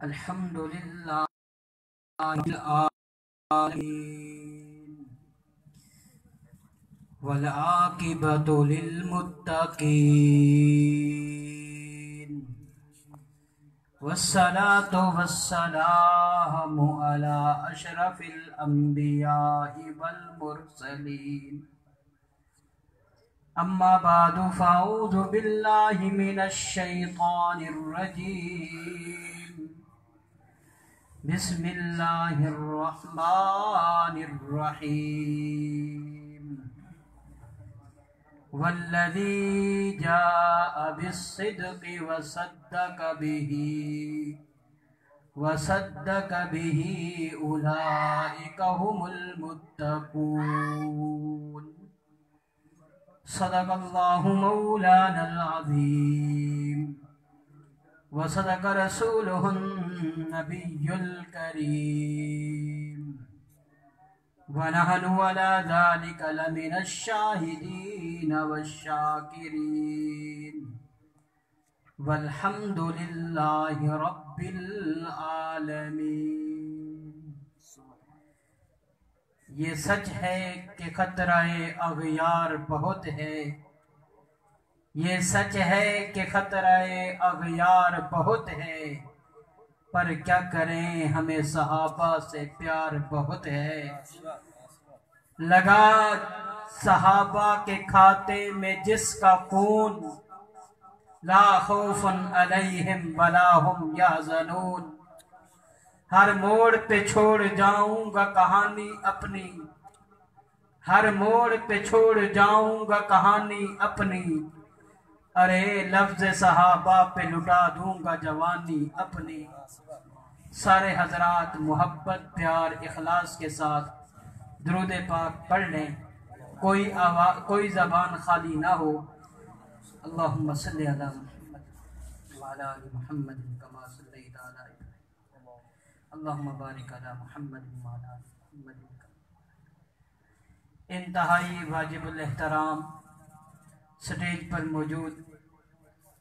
الحمد لله رب العالمين والعاقبة للمتقين والصلاة والسلام على أشرف الأنبياء والمرسلين أما بعد فأعوذ بالله من الشيطان الرجيم بسم الله الرحمن الرحيم والذي جاء بالصدق وصدق به أولئك هم المتقون صدق الله مولانا العظيم وصدق رسوله النبي الكريم ونحن على ذلك لمن الشاهدين والشاكرين والحمد لله رب العالمین۔ یہ سچ ہے کہ خطرہ اغیار بہت ہے، یہ سچ ہے کہ خطرہ اغیار بہت ہے، پر کیا کریں ہمیں صحابہ سے پیار بہت ہے۔ لگا صحابہ کے کھاتے میں جس کا خون، لا خوف علیہم ولا هم یحزنون۔ ہر موڑ پہ چھوڑ جاؤں گا کہانی اپنی، ہر موڑ پہ چھوڑ جاؤں گا کہانی اپنی، ارے لفظ صحابہ پہ لٹا دوں گا جوانی اپنی۔ سارے حضرات محبت پیار اخلاص کے ساتھ درود پاک پڑھ لیں، کوئی زبان خالی نہ ہو۔ اللہم صلی علی محمد وعلی آل محمد کما صلیت علی ابراہیم، اللہم بارک علی محمد وعلی آل محمد۔ انتہائی واجب الاحترام سٹیج پر موجود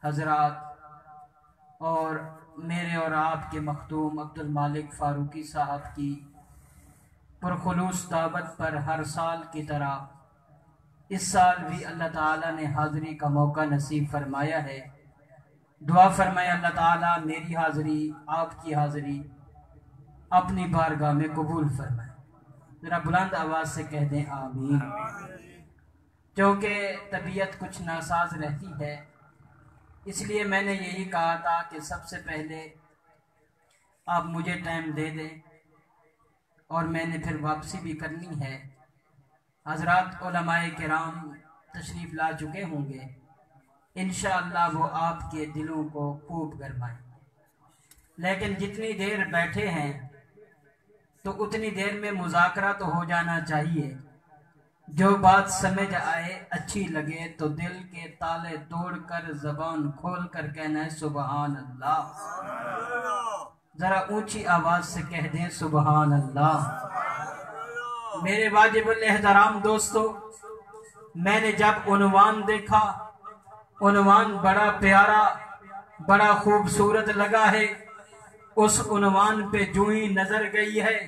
حضرات اور میرے اور آپ کے مخدوم عبدالمالک فاروقی صاحب کی پرخلوص دعوت پر ہر سال کی طرح اس سال بھی اللہ تعالیٰ نے حاضری کا موقع نصیب فرمایا ہے۔ دعا فرمائے اللہ تعالیٰ میری حاضری، آپ کی حاضری اپنی بارگاہ میں قبول فرمائے۔ ذرا بلند آواز سے کہہ دیں آمین۔ کیونکہ طبیعت کچھ ناساز رہتی ہے، اس لیے میں نے یہی کہا تھا کہ سب سے پہلے آپ مجھے ٹائم دے دیں اور میں نے پھر واپسی بھی کرنی ہے۔ حضرات علماء کرام تشریف لا چکے ہوں گے، انشاءاللہ وہ آپ کے دلوں کو خوب گرمائیں، لیکن جتنی دیر بیٹھے ہیں تو اتنی دیر میں مذاکرہ تو ہو جانا چاہیے۔ جو بات سمجھ آئے اچھی لگے تو دل کے تالے توڑ کر زبان کھول کر کہنا ہے سبحان اللہ۔ ذرا اونچی آواز سے کہہ دیں سبحان اللہ۔ میرے واجب الاحترام دوستو، میں نے جب عنوان دیکھا، عنوان بڑا پیارا بڑا خوبصورت لگا ہے، اس عنوان پہ جوئی نظر گئی ہے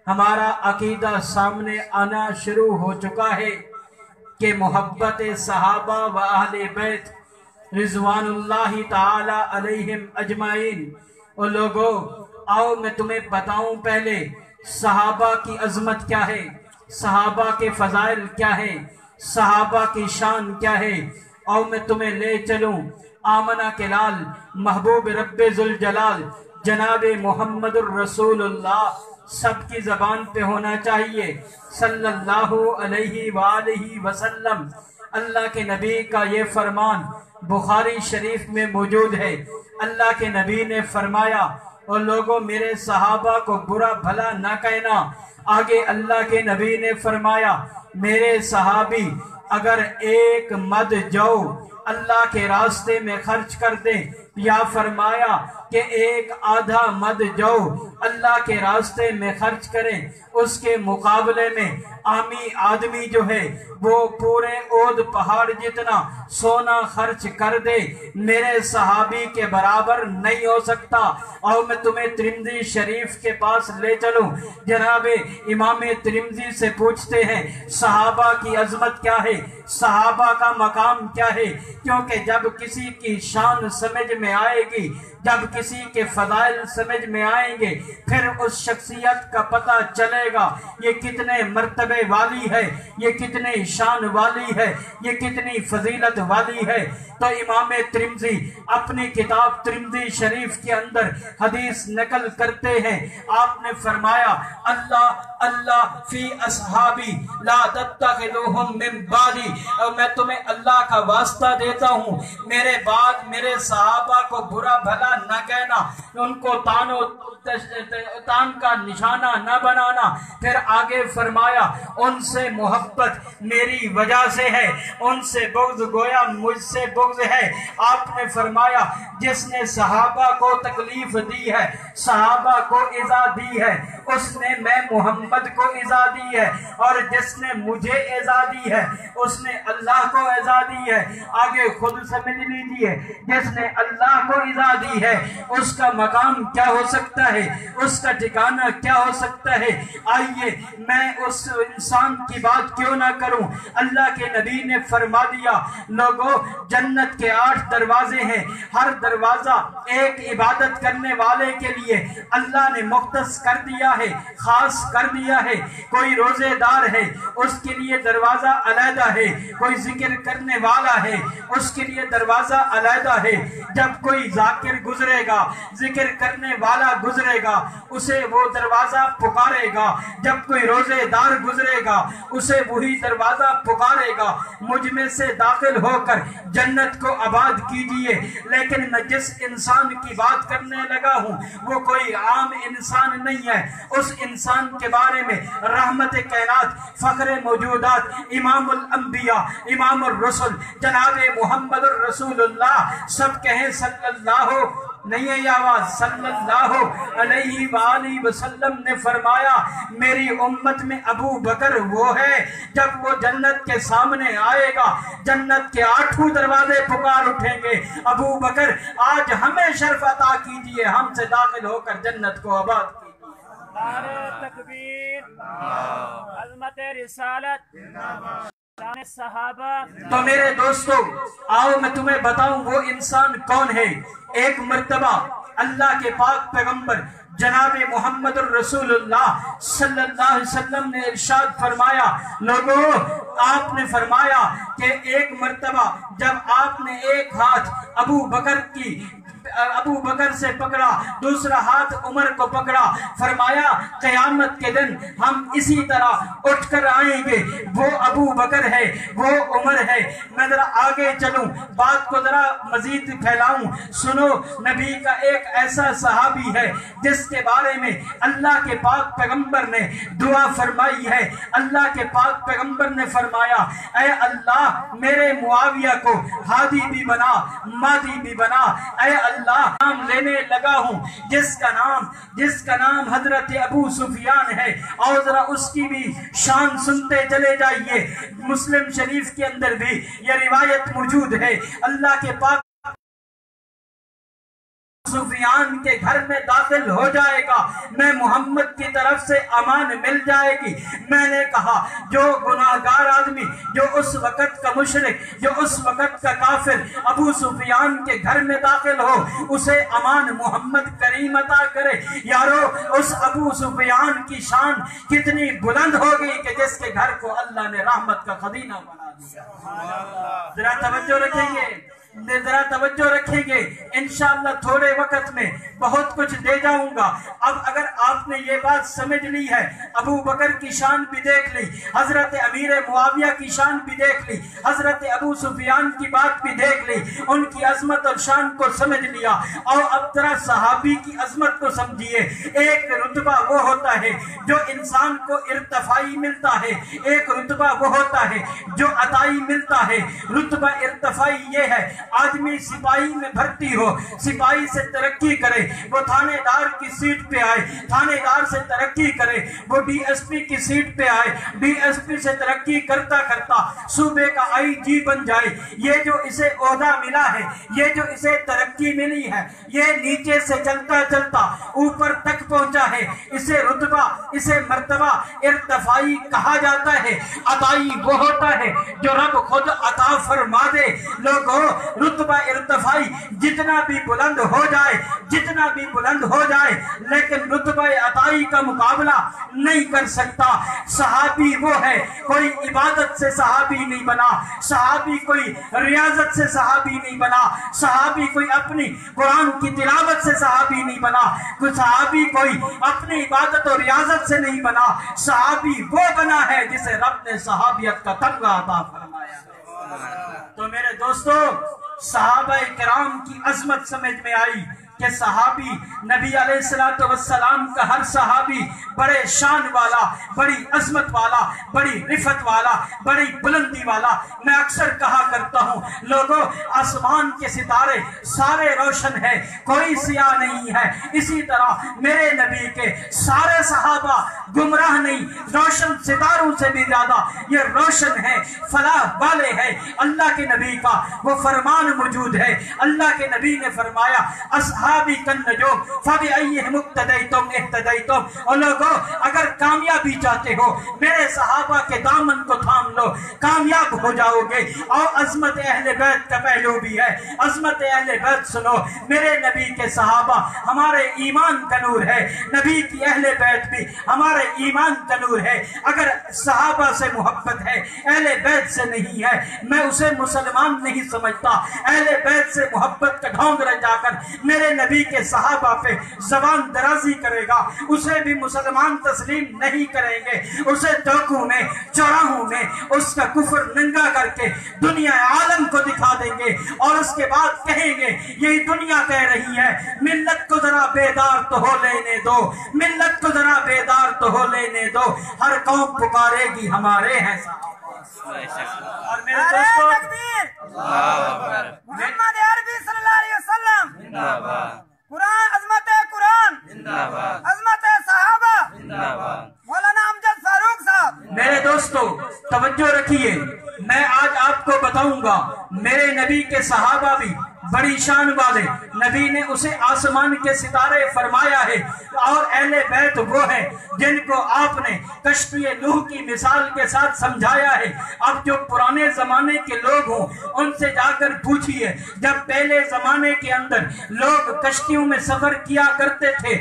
ہمارا عقیدہ سامنے آنا شروع ہو چکا ہے کہ محبت صحابہ و اہل بیت رضوان اللہ تعالی علیہم اجمعین۔ اور لوگوں آؤ میں تمہیں بتاؤں پہلے صحابہ کی عظمت کیا ہے، صحابہ کے فضائل کیا ہے، صحابہ کی شان کیا ہے۔ آؤ میں تمہیں لے چلوں آمنہ کے لال محبوب رب ذوالجلال جناب محمد الرسول اللہ، سب کی زبان پہ ہونا چاہیے صلی اللہ علیہ وآلہ وسلم۔ اللہ کے نبی کا یہ فرمان بخاری شریف میں موجود ہے۔ اللہ کے نبی نے فرمایا اور لوگوں میرے صحابہ کو برا بھلا نہ کہنا۔ آگے اللہ کے نبی نے فرمایا میرے صحابی اگر ایک مد جو اللہ کے راستے میں خرچ کر دیں یا فرمایا کہ ایک آدھا مد جو اللہ کے راستے میں خرچ کریں، اس کے مقابلے میں عامی آدمی جو ہے وہ پورے اود پہاڑ جتنا سونا خرچ کر دے، میرے صحابی کے برابر نہیں ہو سکتا۔ اور میں تمہیں ترمذی شریف کے پاس لے چلوں، جناب امام ترمذی سے پوچھتے ہیں صحابہ کی عظمت کیا ہے، صحابہ کا مقام کیا ہے، کیونکہ جب کسی کی شان سمجھ میں آئے گی، جب کسی کے فضائل سمجھ میں آئیں گے، پھر اس شخصیت کا پتہ چلے گا یہ کتنے مرتبے والی ہے، یہ کتنی شان والی ہے، یہ کتنی فضیلت والی ہے۔ تو امام ترمذی اپنی کتاب ترمذی شریف کے اندر حدیث نقل کرتے ہیں، آپ نے فرمایا اللہ اللہ فی اصحابی لا تتخذوہم من بعدی، اور میں تمہیں اللہ کا واسطہ دیتا ہوں میرے بعد میرے صحابہ کو برا بھلا نہ کہنا، ان کو تان کا نشانہ نہ بنانا۔ پھر آگے فرمایا ان سے محبت میری وجہ سے ہے، ان سے بغض گویا مجھ سے بغض ہے۔ آپ نے فرمایا جس نے صحابہ کو تکلیف دی ہے، صحابہ کو ایذا دی ہے، اس نے میں محمد کو ایذا دی ہے، اور جس نے مجھے ایذا دی ہے اس نے اللہ کو ایذا دی ہے۔ آگے خود سمجھ لیجئے، جس نے اللہ کو ایذا دی ہے اس کا مقام کیا ہو سکتا ہے، اس کا ٹھکانہ کیا ہو سکتا ہے۔ آئیے میں اس انسان کی بات کیوں نہ کروں، اللہ کے نبی نے فرما دیا لوگوں جنت کے 8 دروازے ہیں، ہر دروازہ ایک عبادت کرنے والے کے لیے اللہ نے مختص کر دیا ہے، خاص کر دیا ہے۔ کوئی روزے دار ہے اس کے لیے دروازہ علیحدہ ہے، کوئی ذکر کرنے والا ہے اس کے لیے دروازہ علیحدہ ہے۔ جب کوئی ذاکر گزرے گا، ذکر کرنے والا گزرے گا، اسے وہ دروازہ پکارے گا۔ جب کوئی روزے دار گزرے گا اسے وہی دروازہ پکارے گا۔ مجھ میں سے داخل ہو کر جنت کو آباد کیجئے۔ لیکن میں جس انسان کی بات کرنے لگا ہوں وہ کوئی عام انسان نہیں ہے، اس انسان کے بارے میں رحمت کائنات، فخر موجودات، امام الانبیاء، امام الرسل، جناب محمد الرسول اللہ، سب کہیں صلی اللہ نہیں ہے یہ آواز، صلی اللہ علیہ وآلہ وسلم نے فرمایا میری امت میں ابو بکر وہ ہے جب وہ جنت کے سامنے آئے گا جنت کے 8 دروازے پکار اٹھیں گے، ابو بکر آج ہمیں شرف عطا کیجئے، ہم سے داخل ہو کر جنت کو آباد کیجئے۔ نعرہ تکبیر، عظمت رسالت، شان صحابہ۔ تو میرے دوستو آؤ میں تمہیں بتاؤں وہ انسان کون ہے۔ ایک مرتبہ اللہ کے پاک پیغمبر جناب محمد الرسول اللہ صلی اللہ علیہ وسلم نے ارشاد فرمایا لوگوں، آپ نے فرمایا کہ ایک مرتبہ جب آپ نے ایک ہاتھ ابو بکر سے پکڑا، دوسرا ہاتھ عمر کو پکڑا، فرمایا قیامت کے دن ہم اسی طرح اٹھ کر آئیں گے، وہ ابو بکر ہے، وہ عمر ہے۔ میں ذرا آگے چلوں، بات کو ذرا مزید پھیلاؤں، سنو نبی کا ایک ایسا صحابی ہے جس کے بارے میں اللہ کے پاک پیغمبر نے دعا فرمائی ہے۔ اللہ کے پاک پیغمبر نے فرمایا اے اللہ میرے معاویہ کو ہادی بھی بنا، مادی بھی بنا، اے اللہ نام لینے لگا ہوں جس کا نام حضرت ابو سفیان ہے، اور ذرا اس کی بھی شان سنتے چلے جائیے۔ مسلم شریف کے اندر بھی یہ روایت موجود ہے، اللہ کے پاک سفیان کے گھر میں داخل ہو جائے گا میں محمد کی طرف سے امان مل جائے گی۔ میں نے کہا جو گناہگار آدمی، جو اس وقت کا مشرک، جو اس وقت کا کافر ابو سفیان کے گھر میں داخل ہو اسے امان محمد کریم عطا کرے۔ یارو اس ابو سفیان کی شان کتنی بلند ہوگی کہ جس کے گھر کو اللہ نے رحمت کا خزینہ بنا دیا۔ ذرا توجہ رکھیں گے، ذرا توجہ رکھیں گے، انشاءاللہ تھوڑے وقت میں بہت کچھ دے جاؤں گا۔ اب اگر آپ نے یہ بات سمجھ لی ہے، ابو بکر کی شان بھی دیکھ لی، حضرت امیر معاویہ کی شان بھی دیکھ لی، حضرت ابو سفیان کی بات بھی دیکھ لی، ان کی عظمت اور شان کو سمجھ لیا، اور اب ذرا صحابی کی عظمت کو سمجھیے۔ ایک رتبہ وہ ہوتا ہے جو انسان کو ارتفاعی ملتا ہے، ایک رتبہ وہ ہوتا ہے جو عطائی ملتا ہے۔ رتبہ ارتفاعی یہ ہے آدمی سپاہی میں بھرتی ہو، سپاہی سے ترقی کرے، وہ تھانے دار کی سیٹ پہ آئے، تھانے دار سے ترقی کرے، وہ ڈی ایس پی کی سیٹ پہ آئے، ڈی ایس پی سے ترقی کرتا کرتا صوبے کا آئی جی بن جائے۔ یہ جو اسے عہدہ ملا ہے، یہ جو اسے ترقی ملی ہے، یہ نیچے سے چلتا چلتا اوپر تک پہنچا ہے۔ اسے رتبہ، اسے مرتبہ ارتفاعی کہا جاتا ہے۔ عطائی وہ ہوتا ہے جو رب خود عطا فرما دے۔ لوگوں، رتبہ ارتفاعی جتنا بھی بلند ہو جائے، جتنا بھی بلند ہو جائے، لیکن رتبہ عطائی کا مقابلہ نہیں کر سکتا۔ صحابی وہ ہے، کوئی عبادت سے صحابی نہیں بنا، صحابی کوئی ریاضت سے صحابی نہیں بنا، صحابی کوئی اپنی قرآن کی تلاوت سے صحابی نہیں بنا، کوئی صحابی کوئی اپنی عبادت اور ریاضت سے نہیں بنا۔ صحابی وہ بنا ہے جسے رب نے صحابیت کا تمغہ عطا فرمایا۔ تو میرے دوستو، صحابہ کرام کی عظمت سمجھ میں آئی کہ صحابی، نبی علیہ السلام کا ہر صحابی بڑے شان والا، بڑی عظمت والا، بڑی رفت والا، بڑی بلندی والا۔ میں اکثر کہا کرتا ہوں، لوگوں، آسمان کے ستارے سارے روشن ہیں، کوئی سیاہ نہیں ہے۔ اسی طرح میرے نبی کے سارے صحابہ گمراہ نہیں، روشن ستاروں سے بھی زیادہ یہ روشن ہے، فلاح والے ہیں۔ اللہ کے نبی کا وہ فرمان موجود ہے۔ اللہ کے نبی نے فرمایا، اصحابی کالنجوم فبأیہم اقتدیتم اہتدیتم۔ اور لوگوں، اگر کامیابی چاہتے ہو، میرے صحابہ کے دامن کو تھام لو، کامیاب ہو جاؤ گے۔ اور عظمت اہل بیت کا پہلو بھی ہے، عظمت اہل بیت سنو۔ میرے نبی کے صحابہ ہمارے ایمان کا نور ہے، نبی کی اہل بیت بھی ہمارے ایمان کا نور ہے۔ اگر صحابہ سے محبت ہے، اہل بیت سے نہیں ہے، میں اسے مسلمان نہیں سمجھتا۔ اہل بیت سے محبت کا ڈھونگ رچا کر میرے نبی کے صحابہ پہ زبان درازی کرے گا، اسے بھی مسلمان تسلیم نہیں کریں گے۔ اسے چوکوں میں، چوراہوں میں اس کا کفر ننگا کر کے دنیا عالم کو دکھا دیں گے، اور اس کے بعد کہیں گے، یہی دنیا کہہ رہی ہے، ملت کو ذرا بیدار تو ہو لینے دو، ملت کو ذرا بیدار تو ہو لینے دو، ہر قوم پکارے گی ہمارے ہیں صحابہ۔ اور میرے دوستو، محمد عربی صلی اللہ علیہ وسلم، قرآن، عظمت قرآن، عظمت صحابہ، مولانا امجد فاروق صاحب۔ میرے دوستو توجہ رکھیے، میں آج آپ کو بتاؤں گا، میرے نبی کے صحابہ بھی بڑی شان والے، نبی نے اسے آسمان کے ستارے فرمایا ہے، اور اہل بیت وہ ہیں جن کو آپ نے کشتی نوح کی مثال کے ساتھ سمجھایا ہے۔ اب جو پرانے زمانے کے لوگ ہوں، ان سے جا کر پوچھئے، جب پہلے زمانے کے اندر لوگ کشتیوں میں سفر کیا کرتے تھے،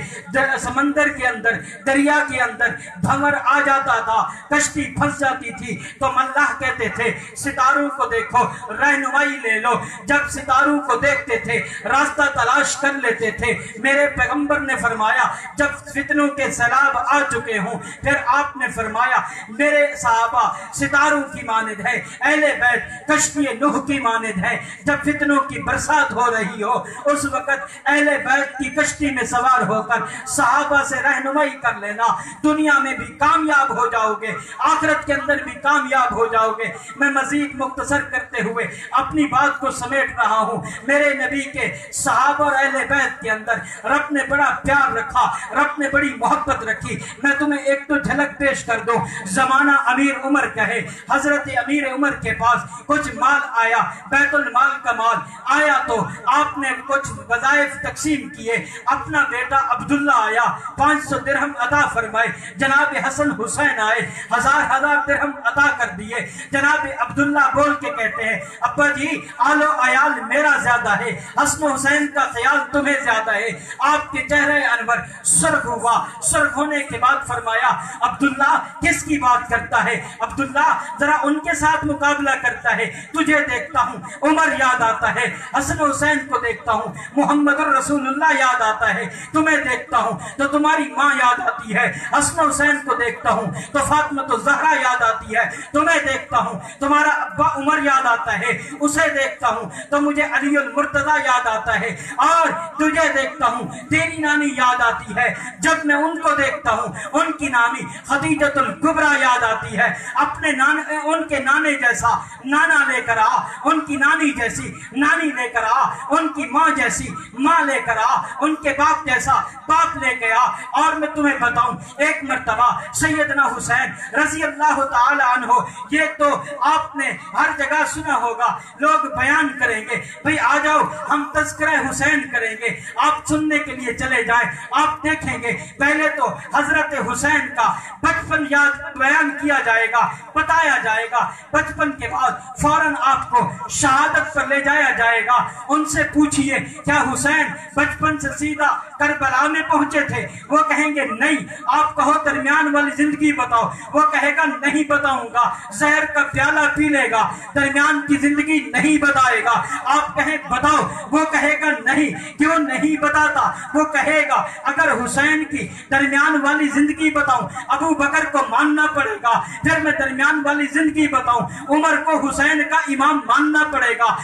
سمندر کے اندر، دریا کے اندر بھنور آ جاتا تھا، کشتی پھنس جاتی تھی، تو ملاح کہتے تھے ستاروں کو دیکھو، رہنمائی لے لو۔ جب ستاروں کو دیکھتے تھے، راستہ تلاش کر لیتے تھے۔ میرے پیغمبر نے فرمایا، جب فتنوں کے سیلاب آ چکے ہوں، پھر آپ نے فرمایا میرے صحابہ ستاروں کی مانند ہے، اہل بیت کشتی نوح کی مانند ہے۔ جب فتنوں کی برسات ہو رہی ہو، اس وقت اہل بیت کی کشتی میں سوار ہو کر صحابہ سے رہنمائی کر لینا، دنیا میں بھی کامیاب ہو جاؤ گے، آخرت کے اندر بھی کامیاب ہو جاؤ گے۔ میں مزید مختصر کرتے ہوئے اپنی بات کو سمیٹ رہا ہوں۔ میرے نبی کے صحابہ اور اہل بیت کے اندر رب نے بڑا پیار رکھا، رب نے بڑی محبت رکھی۔ میں تمہیں ایک تو جھلک پیش کر دوں۔ زمانہ امیر عمر کا ہے، حضرت امیر عمر کے پاس کچھ مال آیا، بیت المال کا مال آیا، تو آپ نے کچھ وظائف تقسیم کیے۔ اپنا بیٹا عبداللہ آیا، 500 درہم عطا فرمائے۔ جناب حسن حسین آئے، 1000 درہم عطا کر دیے۔ جناب عبداللہ بول کے کہتے ہیں، ابا جی آل و عیال میرا زیادہ ہے، حسن حسین کا خیال تمہیں زیادہ ہے۔ آپ کے چہرے انور سرخ ہوا، سرخ ہونے کے بعد فرمایا، عبداللہ کس کی بات کرتا ہے؟ عبداللہ ذرا ان کے ساتھ مقابلہ کرتا ہے، تجھے دیکھتا ہوں عمر یاد آتا ہے، حسن حسین کو دیکھتا ہوں محمد الرسول اللہ یاد آتا ہے، تمہیں دیکھتا ہوں تو تمہاری ماں یاد آتی ہے، حسن حسین کو دیکھتا ہوں تو فاطمہ الزہرا یاد آتی ہے، تمہیں دیکھتا ہوں تمہارا ابا عمر یاد آتا ہے، اسے دیکھتا ہوں تو مجھے علی المرتضی یاد آتا ہے، اور تجھے دیکھتا ہوں تیری نانی یاد آتی ہے، جب میں ان کو دیکھتا ہوں ان کی نانی خدیجۃ الکبریٰ یاد آتی ہے، اپنے ان کے نانے جیسا نانا لے کر آ، ان کی نانی جیسی نانی لے کر آ، ان کی ماں جیسی ماں لے کر آ، ان کے باپ جیسا باپ لے کے آ۔ اور میں تمہیں بتاؤں ایک مرتبہ سیدنا حسین رضی اللہ تعالی عنہ، یہ تو آپ نے ہر جگہ سنا ہوگا، لوگ بیان کریں گے بھئی آ جاؤ ہم تذکرہ حسین کریں گے، آپ سننے کے لیے چلے جائیں، آپ دیکھیں گے پہلے تو حضرت حسین کا بچپن یاد بیان کیا جائے گا، بتایا جائے گا، بچپن کے بعد فوراً آپ کو شہادت پر لے جایا جائے گا۔ ان سے پوچھئے کیا حسین بچپن سے سیدھا کربلا میں پہنچے تھے؟ وہ کہیں گے نہیں۔ آپ کہو درمیان والی زندگی بتاؤ، وہ کہے گا نہیں بتاؤں گا، زہر کا پیالہ پی لے گا، درمیان کی زندگی نہیں بتائے گا۔ آپ کہیں بتاؤ، وہ کہے گا نہیں۔ کیوں نہیں بتاتا؟ وہ کہے گا اگر حسین کی درمیان والی زندگی بتاؤں ابو بکر کو ماننا پڑے گا، پھر میں درمیان والی زندگی بتاؤں عمر کو حسین کا امام ماننا پڑے گا،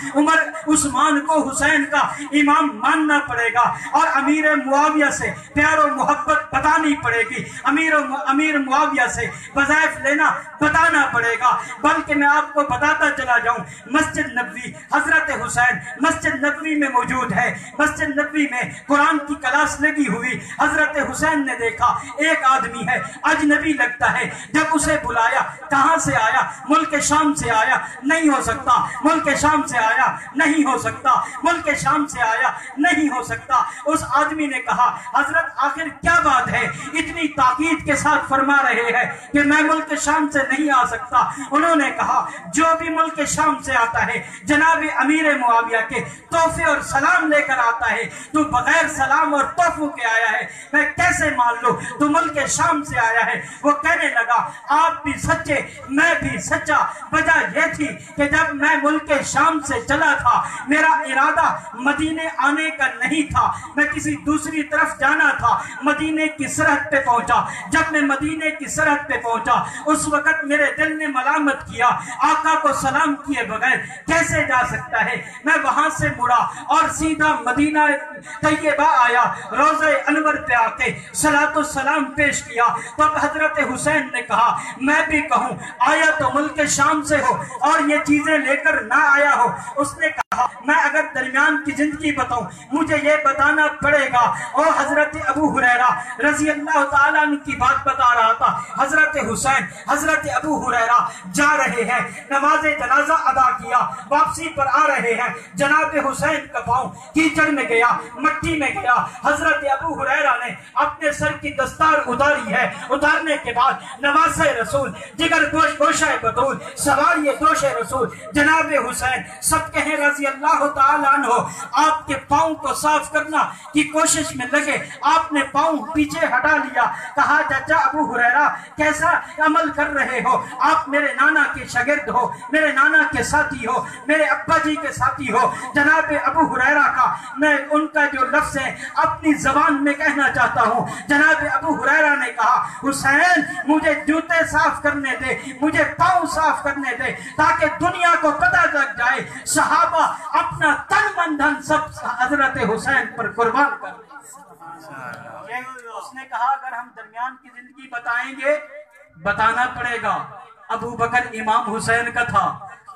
عثمان کو حسین کا امام ماننا پڑے گا، اور امیر معاویہ سے پیار و محبت بتانی پڑے گی، امیر معاویہ سے وظائف لینا بتانا پڑے گا۔ بلکہ میں آپ کو بتاتا چلا جاؤں، مسجد نبوی حضرت حسین مسجد نبوی میں موجود ہے، مسجد نبوی میں قرآن کی کلاس لگی ہوئی، حضرت حسین نے دیکھا ایک آدمی ہے اجنبی لگتا ہے، جب اسے بلایا کہاں سے آیا؟ ملک شام سے آیا، نہیں ہو سکتا، ملک شام سے آیا، نہیں ہو سکتا، ملک شام سے آیا، نہیں ہو سکتا۔ اس آدمی نے کہا حضرت آخر کیا بات ہے، اتنی تاکید کے ساتھ فرما رہے ہیں کہ میں ملک شام سے نہیں آ سکتا؟ انہوں نے کہا جو بھی ملک شام سے آتا ہے جناب امیر معاویہ کے تحفے اور سلام لے کر آتا ہے، تو بغیر سلام اور تحفوں کے آیا ہے، میں کیسے مان لوں تو ملک شام سے آیا ہے؟ وہ کہنے لگا آپ بھی سچے میں بھی سچا، وجہ یہ تھی کہ جب میں ملک شام سے چلا تھا میرا ارادہ مدینے آنے کا نہیں تھا، میں کسی دوسری طرف جانا تھا، مدینے کی سرحد پہ پہنچا، جب میں مدینے کی سرحد پہ پہنچا اس وقت میرے دل نے ملامت کیا، آقا کو سلام کیے بغیر کیسے جا سکتا ہے؟ میں وہاں سے مڑا اور سیدھا مدینہ طیبہ آیا، روضہ انور پہ آ کے صلاۃ و سلام پیش کیا، تب حضرت حسین نے کہا میں بھی کہوں آیا تو ملک شام سے ہو اور یہ چیزیں لے کر نہ آیا ہو۔ اس نے کہا میں اگر درمیان کی زندگی بتاؤں مجھے یہ بتانا پڑے گا۔ اور حضرت ابو ہریرہ رضی اللہ تعالیٰ عنہ کی بات بتا رہا تھا، حضرت حسین حضرت ابو ہریرہ جا رہے ہیں، نماز جنازہ ادا کیا، واپسی پر آ رہے ہیں، جناب حسین کا پاؤں کیچڑ میں گیا، مٹی میں گیا، حضرت ابو ہریرہ نے اپنے سر کی دستار اتاری ہے، اتارنے کے بعد نواز رسول جگر گوشہ بطول سواری دوش رسول جناب حسین سب کہیں رضی اللہ تعالیٰ عنہ آپ کے پاؤں کو صاف کرنا کی کوشش میں لگے، آپ نے پاؤں پیچھے ہٹا لیا، کہا چچا ابو ہریرہ کیسا عمل کر رہے ہو؟ آپ میرے نانا کے شاگرد ہو، میرے نانا کے ساتھی ہو، میرے ابا جی کے ساتھی ہو۔ جناب ابو ہریرہ کا میں ان کا جو لفظ ہے اپنی زبان میں کہنا چاہتا ہوں۔ جناب ابو ہریرہ نے کہا حسین مجھے جوتے صاف کرنے دے، مجھے پاؤں صاف کرنے دے تاکہ دنیا کو پتہ لگ جائے صحابہ اپنا تن من دھن سب حضرت حسین پر قربان کر دیں۔ اس نے کہا اگر ہم درمیان کی زندگی بتائیں گے بتانا پڑے گا۔ ابو بکر امام حسین کا تھا،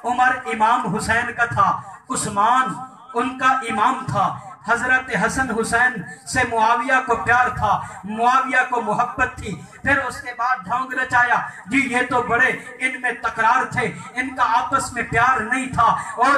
عمر امام حسین کا تھا، عثمان ان کا امام تھا، حضرت حسن حسین سے معاویہ کو پیار تھا، معاویہ کو محبت تھی، پھر اس کے بعد ڈھونگ رچایا جی یہ تو بڑے ان میں تکرار تھے، ان کا آپس میں پیار نہیں تھا، اور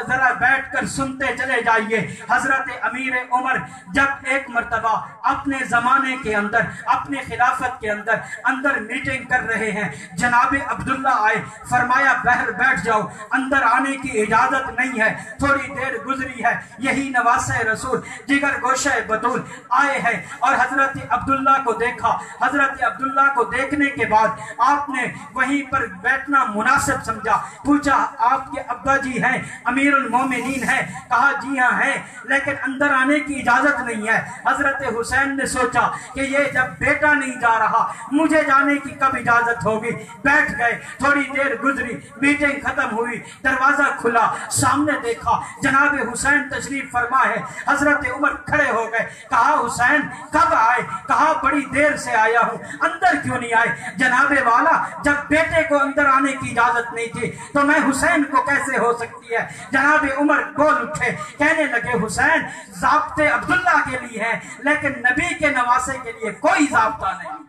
ذرا بیٹھ کر سنتے چلے جائیے۔ حضرت امیر عمر جب ایک مرتبہ اپنے زمانے کے اندر اپنے خلافت کے اندر میٹنگ کر رہے ہیں، جناب عبداللہ آئے، فرمایا باہر بیٹھ جاؤ، اندر آنے کی اجازت نہیں ہے، تھوڑی دیر گزری ہے، یہی نواز رسول جگر گوشہ بطول آئے ہیں، اور حضرت عبداللہ کو دیکھا، حضرت عبداللہ کو دیکھنے کے بعد آپ نے وہیں پر بیٹھنا مناسب سمجھا، پوچھا آپ کے ابا جی ہیں، امیر المومنین ہیں؟ کہا جی ہاں ہیں، لیکن اندر آنے کی اجازت نہیں ہے۔ حضرت حسین نے سوچا کہ یہ جب بیٹا نہیں جا رہا مجھے جانے کی کب اجازت ہوگی، بیٹھ گئے، تھوڑی دیر گزری، میٹنگ ختم ہوئی، دروازہ کھلا، سامنے دیکھا جناب حسین تشریف فرما فرما ہے۔ حضرت عمر کھڑے ہو گئے، کہا حسین کب آئے؟ کہا بڑی دیر سے آیا ہوں۔ اندر کیوں نہیں آئے؟ جناب والا جب بیٹے کو اندر آنے کی اجازت نہیں تھی تو میں حسین کو کیسے ہو سکتی ہے؟ جناب عمر بول اٹھے، کہنے لگے حسین ضابطے عبداللہ کے لیے ہیں لیکن نبی کے نواسے کے لیے کوئی ضابطہ نہیں۔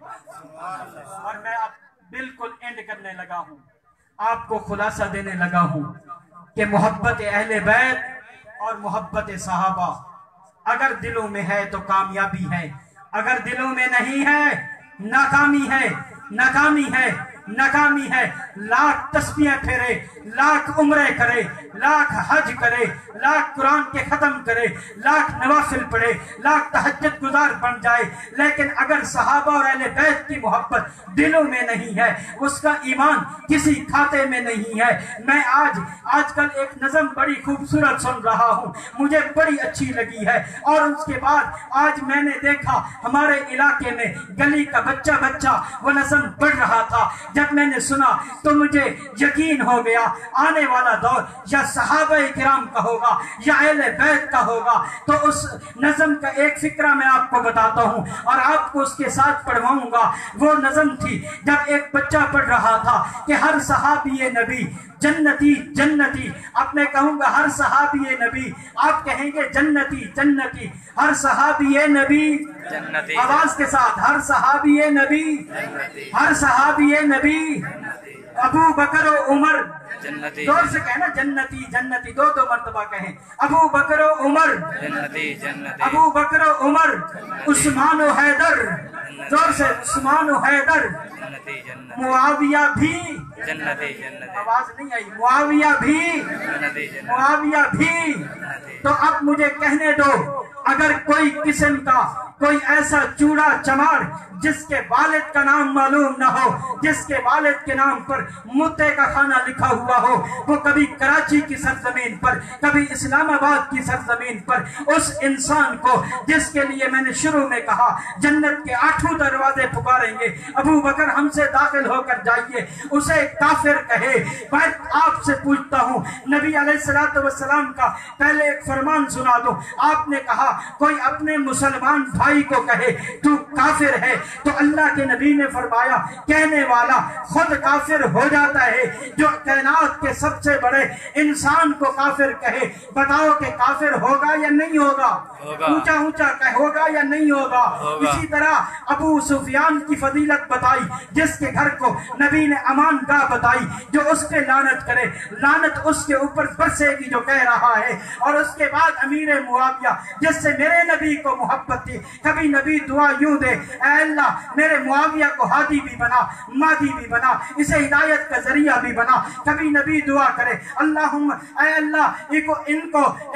اور میں اب بالکل اینڈ کرنے لگا ہوں، آپ کو خلاصہ دینے لگا ہوں کہ محبت اہل بیت اور محبت صحابہ اگر دلوں میں ہے تو کامیابی ہے، اگر دلوں میں نہیں ہے ناکامی ہے، ناکامی ہے، ناکامی ہے۔ لاکھ تسبیحیں پھیرے، لاکھ عمرے کرے، لاکھ حج کرے، لاکھ قرآن کے ختم کرے، لاکھ نوافل پڑھے، لاکھ تہجد گزار بن جائے، لیکن اگر صحابہ اور اہل بیت کی محبت دلوں میں نہیں ہے اس کا ایمان کسی کھاتے میں نہیں ہے۔ میں آج کل ایک نظم بڑی خوبصورت سن رہا ہوں، مجھے بڑی اچھی لگی ہے، اور اس کے بعد آج میں نے دیکھا ہمارے علاقے میں گلی کا بچہ وہ نظم پڑھ رہا تھا۔ جب میں نے سنا تو مجھے یقین ہو گیا آنے والا دور یا صحابہ کرام کا ہوگا یا اہل بیت کا ہوگا۔ تو اس نظم کا ایک فقرہ میں آپ کو بتاتا ہوں اور آپ کو اس کے ساتھ پڑھواؤں گا۔ وہ نظم تھی جب ایک بچہ پڑھ رہا تھا کہ ہر صحابی نبی جنتی جنتی، اب میں کہوں گا ہر صحابی نبی، آپ کہیں گے جنتی جنتی، ہر صحابی نبی جنتی، آواز کے ساتھ ہر صحابی نبی جنتی، ہر صحابی نبی ابو بکر و عمر جنتی، زور سے کہنا جنتی جنتی، دو مرتبہ کہیں ابو بکر و عمر جنتی جنتی، ابو بکر و عمر عثمان و حیدر، زور سے عثمان و حیدر، معاویہ بھی جنتی جنتی، آواز نہیں آئی، معاویہ بھی جنتی جنتی، معاویہ بھی۔ تو اب مجھے کہنے دو اگر کوئی قسم کا کوئی ایسا چوڑا چمار جس کے والد کا نام معلوم نہ ہو، جس کے والد کے نام پر متے کا خانہ لکھا ہوا ہو، وہ کبھی کراچی کی سرزمین پر کبھی اسلام آباد کی سرزمین پر اس انسان کو جس کے لیے میں نے شروع میں کہا جنت کے 8 دروازے پکاریں گے، ابو بکر ہم سے داخل ہو کر جائیے، اسے کافر کہے۔ میں آپ سے پوچھتا ہوں نبی علیہ السلام کا پہلے ایک فرمان سنا دو، آپ نے کہا کوئی اپنے مسلمان بھائی کو کہے تو کافر ہے تو اللہ کے نبی نے فرمایا کہنے والا خود کافر ہو جاتا ہے۔ جو کائنات کے سب سے بڑے انسان کو کافر کہے، بتاؤ کہ کافر ہوگا یا نہیں ہوگا؟ اونچا اونچا کہ ہوگا یا نہیں ہوگا؟ اسی طرح ابو سفیان کی فضیلت بتائی جس کے گھر کو نبی نے امان گاہ بتائی، جو اس پہ لعنت کرے لعنت اس کے اوپر برسے گی جو کہہ رہا ہے۔ اور اس کے بعد امیر معاویہ جس سے میرے نبی کو محبت تھی، کبھی نبی دعا یوں دے اے اللہ میرے معاویہ کو ہادی بھی بنا، مادی بھی بنا، اسے ہدایت کا ذریعہ بھی بنا۔ کبھی نبی دعا کرے اللہم اے اللہ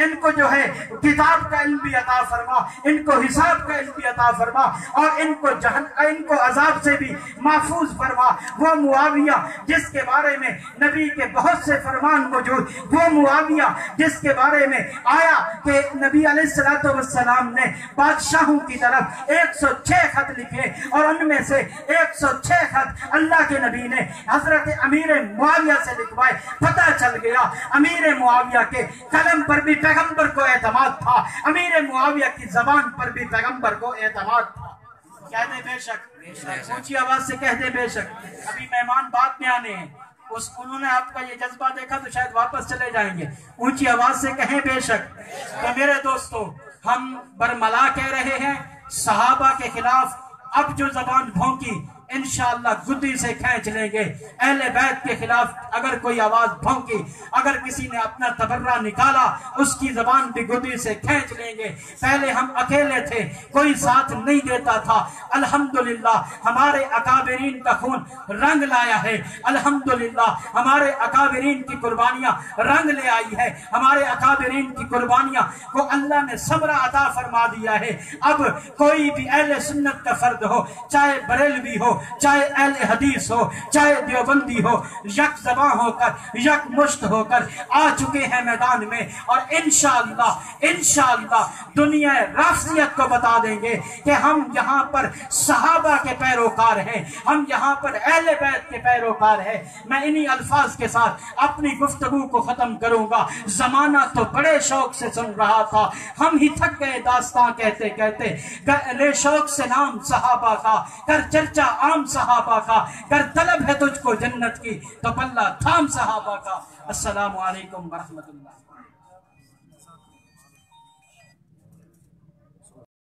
ان کو جو ہے کتاب کا علم بھی عطا فرما، ان کو حساب کا علم بھی عطا فرما، اور ان کو عذاب سے بھی محفوظ فرما۔ وہ معاویہ جس کے بارے میں نبی کے بہت سے فرمان موجود، وہ معاویہ جس کے بارے میں آیا کہ نبی علیہ السلام نے بادشاہوں کی طرف 106 خط لکھے اور ان میں سے 106 خط اللہ کے نبی نے حضرت امیر معاویہ سے لکھوائے۔ پتہ چل گیا امیر معاویہ کے قلم پر بھی پیغمبر کو اعتماد تھا، امیر معاویہ کی زبان پر بھی پیغمبر کو اعتماد تھا۔ کہہ دے بے شک، اونچی آواز سے کہہ دے بے شک۔ ابھی مہمان بعد میں آنے ہیں، انہوں نے آپ کا یہ جذبہ دیکھا تو شاید واپس چلے جائیں گے، اونچی آواز سے کہیں بے شک۔ تو میرے دوستو ہم برملا کہہ رہے ہیں صحابہ کے خلاف، اب جو زبان بھونکی انشاءاللہ گدی سے کھینچ لیں گے۔ اہل بیت کے خلاف اگر کوئی آواز بھونکی، اگر کسی نے اپنا تبرہ نکالا، اس کی زبان بھی گدی سے کھینچ لیں گے۔ پہلے ہم اکیلے تھے، کوئی ساتھ نہیں دیتا تھا، الحمدللہ ہمارے اکابرین کا خون رنگ لایا ہے، الحمدللہ ہمارے اکابرین کی قربانیاں رنگ لے آئی ہے، ہمارے اکابرین کی قربانیاں کو اللہ نے صبر عطا فرما دیا ہے۔ اب کوئی بھی اہل سنت کا فرد ہو، چاہے بریلوی ہو، چاہے اہل حدیث ہو چاہے دیوبندی ہو، یک زباں ہو کر یک مشت ہو کر آ چکے ہیں میدان میں، اور انشاءاللہ دنیا رافضیت کو بتا دیں گے کہ ہم یہاں پر صحابہ کے پیروکار ہیں، ہم یہاں پر اہل بیت کے پیروکار ہیں۔ میں انہی الفاظ کے ساتھ اپنی گفتگو کو ختم کروں گا۔ زمانہ تو بڑے شوق سے سن رہا تھا، ہم ہی تھک گئے داستان کہتے کہتے، لے شوق سے نام صحابہ کا، کر چرچا عام صحابہ کا، کر طلب ہے تجھ کو جنت کی تو پلہ تھام صحابہ کا۔ السلام علیکم ورحمۃ اللہ۔